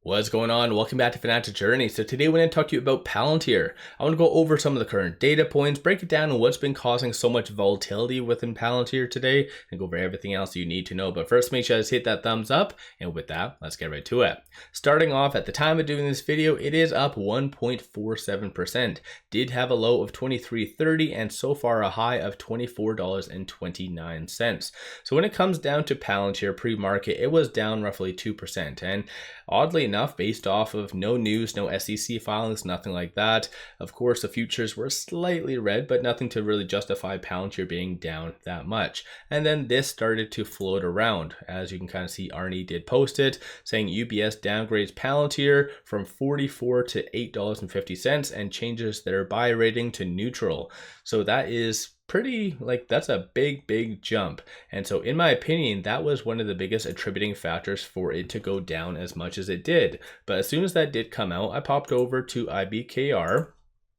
What's going on? Welcome back to Financial Journey. So today we're going to talk to you about Palantir. I want to go over some of the current data points, break it down on what's been causing so much volatility within Palantir today, and go over everything else you need to know. But first, make sure to hit that thumbs up. And with that, let's get right to it. Starting off, at the time of doing this video, it is up 1.47%. Did have a low of $23.30 and so far a high of $24.29. So when it comes down to Palantir pre-market, it was down roughly 2%. And oddly enough, based off of no news, no SEC filings, nothing like that. Of course, the futures were slightly red, but nothing to really justify Palantir being down that much. And then this started to float around. As you can kind of see, Arnie did post it, saying UBS downgrades Palantir from $44 to $8.50 and changes their buy rating to neutral. So that is pretty, that's a big jump. And so in my opinion, that was one of the biggest attributing factors for it to go down as much as it did. But as soon as that did come out, I popped over to IBKR.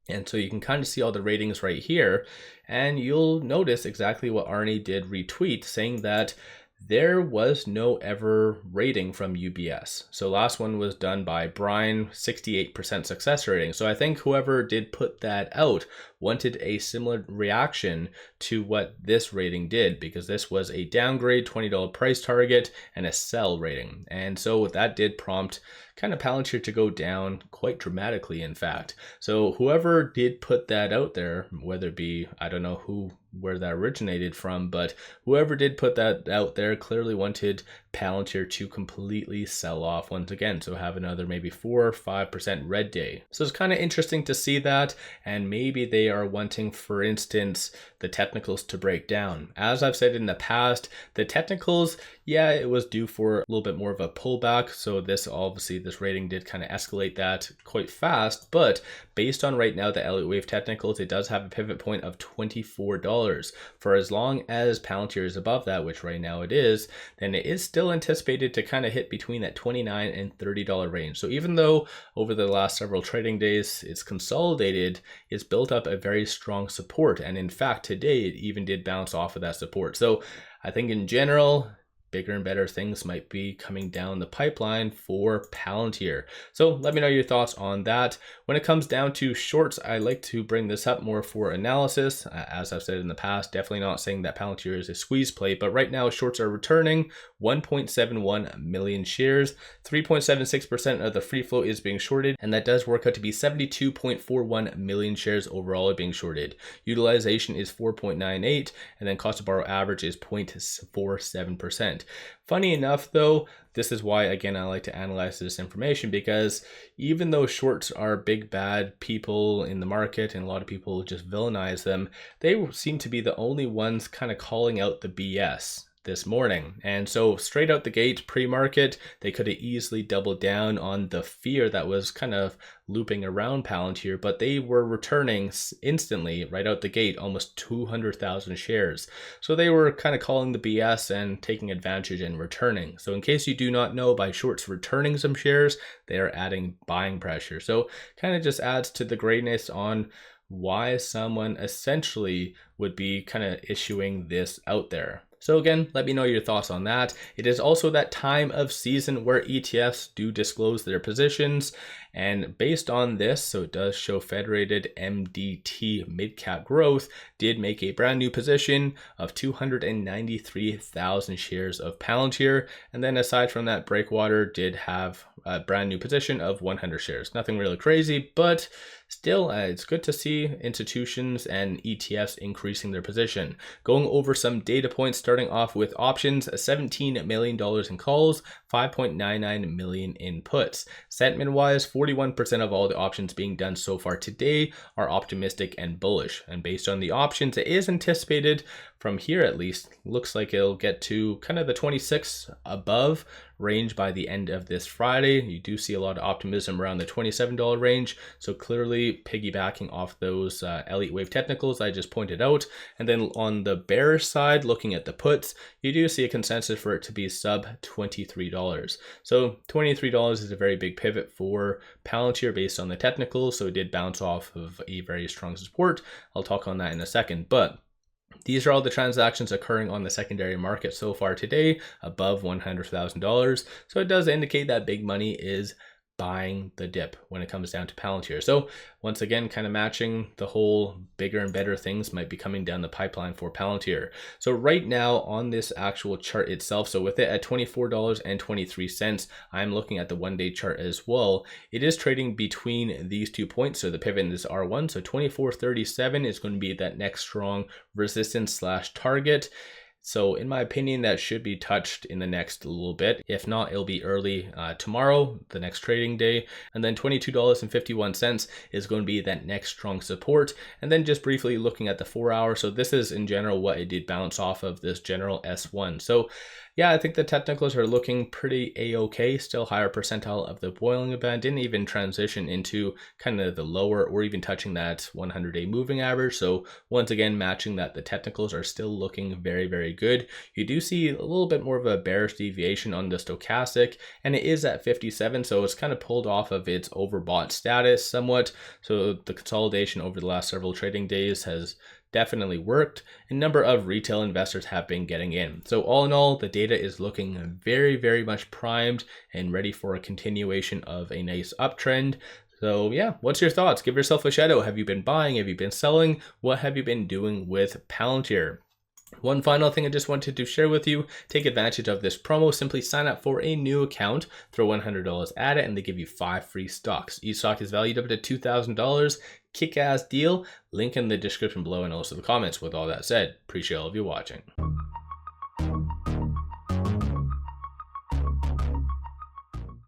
And so you can kind of see all the ratings right here. And you'll notice exactly what Arnie did retweet, saying that there was no ever rating from UBS. So last one was done by Brian, 68% success rating. So I think whoever did put that out wanted a similar reaction to what this rating did, because this was a downgrade, $20 price target, and a sell rating. And so that did prompt kind of Palantir to go down quite dramatically, in fact. So whoever did put that out there, whether it be, I don't know where that originated from, but whoever did put that out there clearly wanted Palantir to completely sell off once again. So have another maybe 4 or 5% red day. So it's kind of interesting to see that. And maybe they are wanting, for instance, the technicals to break down. As I've said in the past, the technicals, yeah, it was due for a little bit more of a pullback. So this rating did kind of escalate that quite fast. But based on right now the Elliott Wave technicals, it does have a pivot point of $24. For as long as Palantir is above that, which right now it is, then it is still anticipated to kind of hit between that $29 and $30 range. So even though over the last several trading days it's consolidated, it's built up a very strong support. And in fact, today it even did bounce off of that support. So I think in general, bigger and better things might be coming down the pipeline for Palantir. So let me know your thoughts on that. When it comes down to shorts, I like to bring this up more for analysis. As I've said in the past, definitely not saying that Palantir is a squeeze play, but right now shorts are returning 1.71 million shares. 3.76% of the free float is being shorted, and that does work out to be 72.41 million shares overall are being shorted. Utilization is 4.98, and then cost to borrow average is 0.47%. Funny enough though, this is why again I like to analyze this information, because even though shorts are big bad people in the market and a lot of people just villainize them, they seem to be the only ones kind of calling out the BS this morning. And so straight out the gate, pre-market, they could have easily doubled down on the fear that was kind of looping around Palantir, but they were returning instantly right out the gate almost 200,000 shares. So they were kind of calling the BS and taking advantage and returning. So in case you do not know, by shorts returning some shares, they are adding buying pressure. So kind of just adds to the grayness on why someone essentially would be kind of issuing this out there. So again, let me know your thoughts on that. It is also that time of season where ETFs do disclose their positions. And based on this, so it does show Federated MDT Midcap Growth did make a brand new position of 293,000 shares of Palantir. And then aside from that, Breakwater did have a brand new position of 100 shares. Nothing really crazy, but still, it's good to see institutions and ETFs increasing their position. Going over some data points, starting off with options, $17 million in calls, 5.99 million in puts. Sentiment-wise, 41% of all the options being done so far today are optimistic and bullish. And based on the options, it is anticipated from here at least, looks like it'll get to kind of the 26 above range by the end of this Friday. You do see a lot of optimism around the $27 range. So clearly piggybacking off those Elliott Wave technicals I just pointed out. And then on the bearish side, looking at the puts, you do see a consensus for it to be sub $23. So $23 is a very big pivot for Palantir based on the technicals. So it did bounce off of a very strong support. I'll talk on that in a second, but these are all the transactions occurring on the secondary market so far today, above $100,000. So it does indicate that big money is buying the dip when it comes down to Palantir. So once again, kind of matching the whole bigger and better things might be coming down the pipeline for Palantir. So right now on this actual chart itself, so with it at $24.23, I'm looking at the 1-day chart as well. It is trading between these 2 points. So the pivot in this R1, so 24.37 is going to be that next strong resistance / target. So in my opinion, that should be touched in the next little bit. If not, it'll be early tomorrow, the next trading day. And then $22.51 is going to be that next strong support. And then just briefly looking at the 4-hour. So this is in general what it did bounce off of, this general S1. So yeah, I think the technicals are looking pretty a-okay, still higher percentile of the boiling band, didn't even transition into kind of the lower or even touching that 100-day moving average. So once again, matching that, the technicals are still looking very, very good. You do see a little bit more of a bearish deviation on the stochastic, and it is at 57, so it's kind of pulled off of its overbought status somewhat. So the consolidation over the last several trading days has definitely worked. A number of retail investors have been getting in. So all in all, the data is looking very, very much primed and ready for a continuation of a nice uptrend. So yeah, what's your thoughts? Give yourself a shout out. Have you been buying? Have you been selling? What have you been doing with Palantir? One final thing I just wanted to share with you, take advantage of this promo. Simply sign up for a new account, throw $100 at it, and they give you 5 free stocks. Each stock is valued up to $2,000. Kick-ass deal. Link in the description below and also the comments. With all that said, appreciate all of you watching.